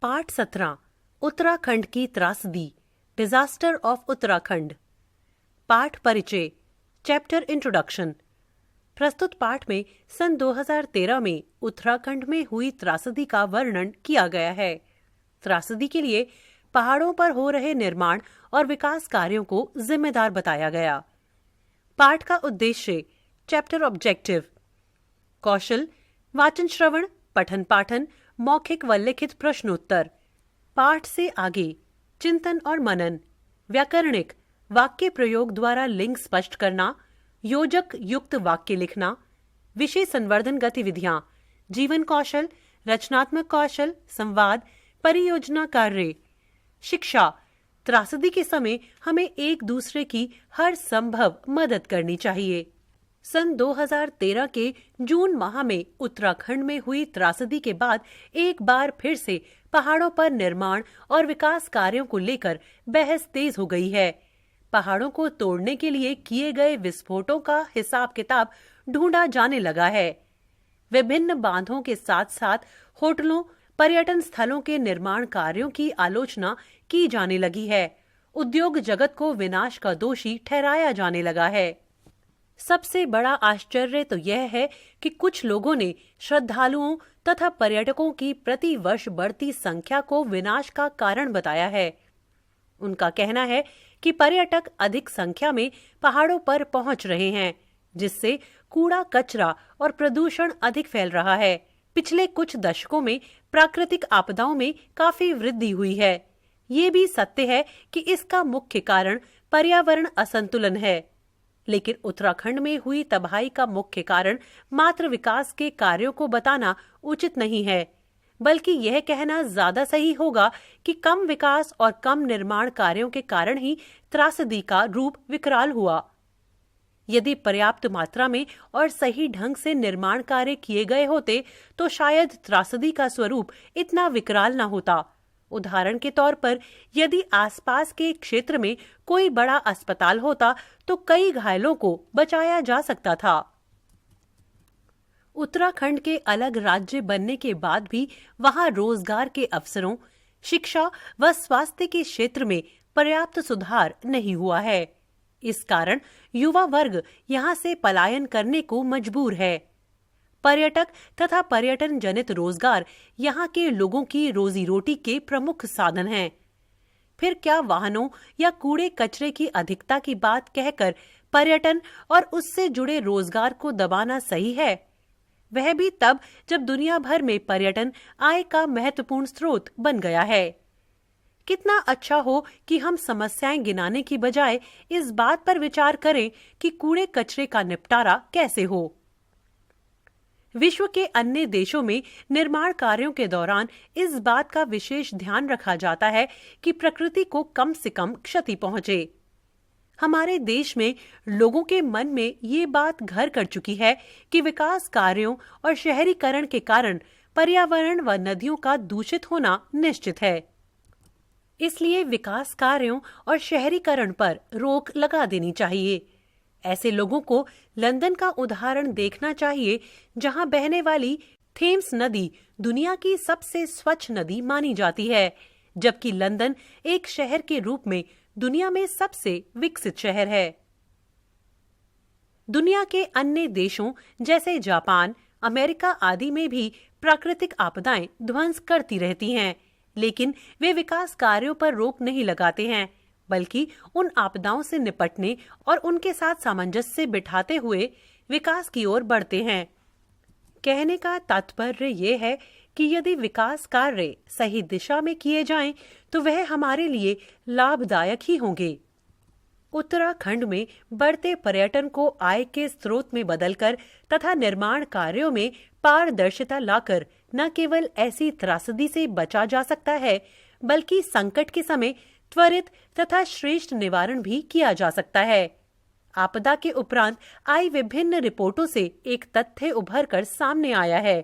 पाठ 17 उत्तराखंड की त्रासदी, डिजास्टर ऑफ उत्तराखंड। पाठ परिचय, चैप्टर इंट्रोडक्शन। प्रस्तुत पाठ में सन 2013 में उत्तराखंड में हुई त्रासदी का वर्णन किया गया है। त्रासदी के लिए पहाड़ों पर हो रहे निर्माण और विकास कार्यों को जिम्मेदार बताया गया। पाठ का उद्देश्य, चैप्टर ऑब्जेक्टिव। कौशल, वाचन श्रवण, पठन पाठन, मौखिक व लिखित प्रश्नोत्तर। पाठ से आगे चिंतन और मनन, व्याकरणिक, वाक्य प्रयोग द्वारा लिंग स्पष्ट करना, योजक युक्त वाक्य लिखना, विषय संवर्धन गतिविधियां, जीवन कौशल, रचनात्मक कौशल, संवाद, परियोजना कार्य। शिक्षा, त्रासदी के समय हमें एक दूसरे की हर संभव मदद करनी चाहिए। सन 2013 के जून माह में उत्तराखंड में हुई त्रासदी के बाद एक बार फिर से पहाड़ों पर निर्माण और विकास कार्यों को लेकर बहस तेज हो गई है। पहाड़ों को तोड़ने के लिए किए गए विस्फोटों का हिसाब किताब ढूंढा जाने लगा है। विभिन्न बांधों के साथ साथ होटलों, पर्यटन स्थलों के निर्माण कार्यों की आलोचना की जाने लगी है। उद्योग जगत को विनाश का दोषी ठहराया जाने लगा है। सबसे बड़ा आश्चर्य तो यह है कि कुछ लोगों ने श्रद्धालुओं तथा पर्यटकों की प्रति वर्ष बढ़ती संख्या को विनाश का कारण बताया है। उनका कहना है कि पर्यटक अधिक संख्या में पहाड़ों पर पहुंच रहे हैं, जिससे कूड़ा कचरा और प्रदूषण अधिक फैल रहा है। पिछले कुछ दशकों में प्राकृतिक आपदाओं में काफी वृद्धि हुई है। ये भी सत्य है कि इसका मुख्य कारण पर्यावरण असंतुलन है, लेकिन उत्तराखंड में हुई तबाही का मुख्य कारण मात्र विकास के कार्यों को बताना उचित नहीं है, बल्कि यह कहना ज्यादा सही होगा कि कम विकास और कम निर्माण कार्यों के कारण ही त्रासदी का रूप विकराल हुआ। यदि पर्याप्त मात्रा में और सही ढंग से निर्माण कार्य किए गए होते तो शायद त्रासदी का स्वरूप इतना विकराल न होता। उदाहरण के तौर पर, यदि आसपास के क्षेत्र में कोई बड़ा अस्पताल होता तो कई घायलों को बचाया जा सकता था। उत्तराखंड के अलग राज्य बनने के बाद भी वहां रोजगार के अवसरों, शिक्षा व स्वास्थ्य के क्षेत्र में पर्याप्त सुधार नहीं हुआ है। इस कारण युवा वर्ग यहां से पलायन करने को मजबूर है। पर्यटक तथा पर्यटन जनित रोजगार यहाँ के लोगों की रोजी रोटी के प्रमुख साधन हैं। फिर क्या वाहनों या कूड़े कचरे की अधिकता की बात कहकर पर्यटन और उससे जुड़े रोजगार को दबाना सही है? वह भी तब जब दुनिया भर में पर्यटन आय का महत्वपूर्ण स्रोत बन गया है। कितना अच्छा हो कि हम समस्याएं गिनाने की बजाय इस बात पर विचार करें कि कूड़े कचरे का निपटारा कैसे हो। विश्व के अन्य देशों में निर्माण कार्यों के दौरान इस बात का विशेष ध्यान रखा जाता है कि प्रकृति को कम से कम क्षति पहुंचे। हमारे देश में लोगों के मन में ये बात घर कर चुकी है कि विकास कार्यों और शहरीकरण के कारण पर्यावरण व नदियों का दूषित होना निश्चित है। इसलिए विकास कार्यों और शहरीकरण पर रोक लगा देनी चाहिए। ऐसे लोगों को लंदन का उदाहरण देखना चाहिए, जहां बहने वाली थेम्स नदी दुनिया की सबसे स्वच्छ नदी मानी जाती है, जबकि लंदन एक शहर के रूप में दुनिया में सबसे विकसित शहर है। दुनिया के अन्य देशों जैसे जापान, अमेरिका आदि में भी प्राकृतिक आपदाएं ध्वंस करती रहती हैं, लेकिन वे विकास कार्यों पर रोक नहीं लगाते हैं, बल्कि उन आपदाओं से निपटने और उनके साथ सामंजस्य बिठाते हुए विकास की ओर बढ़ते हैं। कहने का तात्पर्य ये है कि यदि विकास कार्य सही दिशा में किए जाएं, तो वह हमारे लिए लाभदायक ही होंगे। उत्तराखंड में बढ़ते पर्यटन को आय के स्रोत में बदलकर तथा निर्माण कार्यों में पारदर्शिता लाकर न केवल ऐसी त्रासदी से बचा जा सकता है, बल्कि संकट के समय त्वरित तथा श्रेष्ठ निवारण भी किया जा सकता है। आपदा के उपरांत आई विभिन्न रिपोर्टों से एक तथ्य उभर कर सामने आया है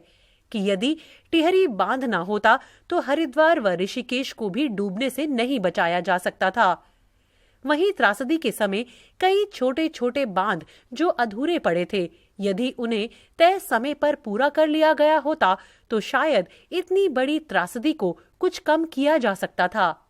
कि यदि टिहरी बांध न होता तो हरिद्वार व ऋषिकेश को भी डूबने से नहीं बचाया जा सकता था। वहीं त्रासदी के समय कई छोटे छोटे बांध जो अधूरे पड़े थे, यदि उन्हें तय समय पर पूरा कर लिया गया होता तो शायद इतनी बड़ी त्रासदी को कुछ कम किया जा सकता था।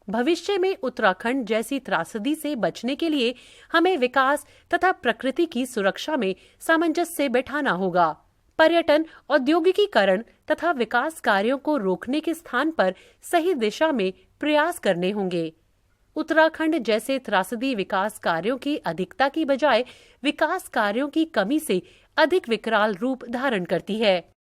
भविष्य में उत्तराखंड जैसी त्रासदी से बचने के लिए हमें विकास तथा प्रकृति की सुरक्षा में सामंजस्य बैठाना होगा। पर्यटन, औद्योगिकीकरण तथा विकास कार्यों को रोकने के स्थान पर सही दिशा में प्रयास करने होंगे। उत्तराखंड जैसे त्रासदी विकास कार्यों की अधिकता की बजाय विकास कार्यों की कमी से अधिक विकराल रूप धारण करती है।